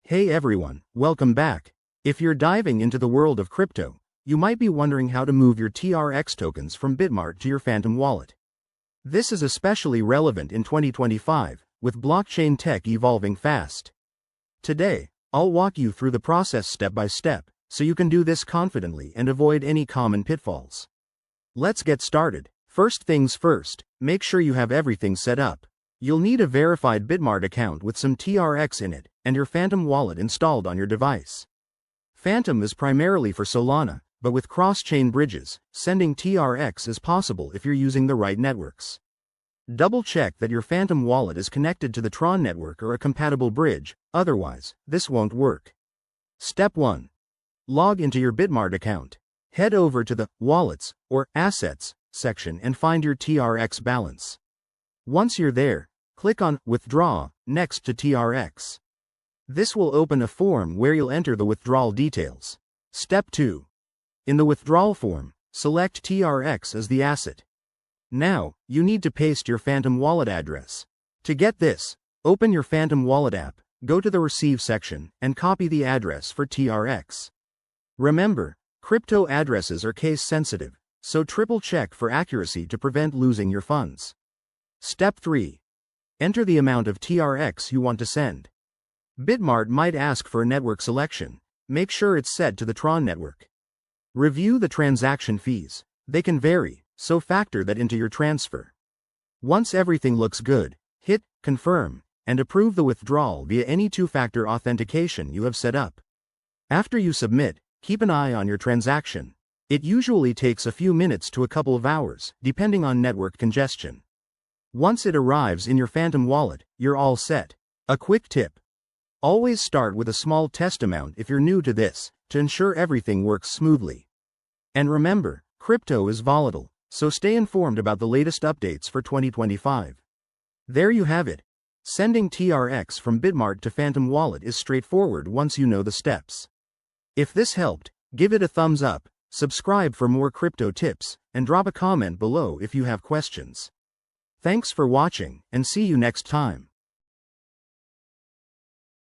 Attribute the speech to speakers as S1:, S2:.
S1: Hey everyone, welcome back. If you're diving into the world of crypto, you might be wondering how to move your TRX tokens from Bitmart to your Phantom wallet. This is especially relevant in 2025, with blockchain tech evolving fast. Today, I'll walk you through the process step by step, so you can do this confidently and avoid any common pitfalls. Let's get started. First things first, make sure you have everything set up. You'll need a verified Bitmart account with some TRX in it, and your Phantom wallet installed on your device. Phantom is primarily for Solana, but with cross-chain bridges, sending TRX is possible if you're using the right networks. Double-check that your Phantom wallet is connected to the Tron network or a compatible bridge, otherwise, this won't work. Step 1. Log into your Bitmart account. Head over to the Wallets or Assets section and find your TRX balance. Once you're there, click on Withdraw next to TRX. This will open a form where you'll enter the withdrawal details. Step 2. In the withdrawal form, select TRX as the asset. Now, you need to paste your Phantom wallet address. To get this, open your Phantom wallet app, go to the Receive section, and copy the address for TRX. Remember, crypto addresses are case sensitive, so triple check for accuracy to prevent losing your funds. Step 3. Enter the amount of TRX you want to send. Bitmart might ask for a network selection. Make sure it's set to the Tron network. Review the transaction fees. They can vary, so factor that into your transfer. Once everything looks good, hit Confirm and approve the withdrawal via any two-factor authentication you have set up. After you submit, keep an eye on your transaction. It usually takes a few minutes to a couple of hours, depending on network congestion. Once it arrives in your Phantom wallet, you're all set. A quick tip. Always start with a small test amount if you're new to this, to ensure everything works smoothly. And remember, crypto is volatile, so stay informed about the latest updates for 2025. There you have it. Sending TRX from Bitmart to Phantom wallet is straightforward once you know the steps. If this helped, give it a thumbs up, subscribe for more crypto tips, and drop a comment below if you have questions. Thanks for watching, and see you next time.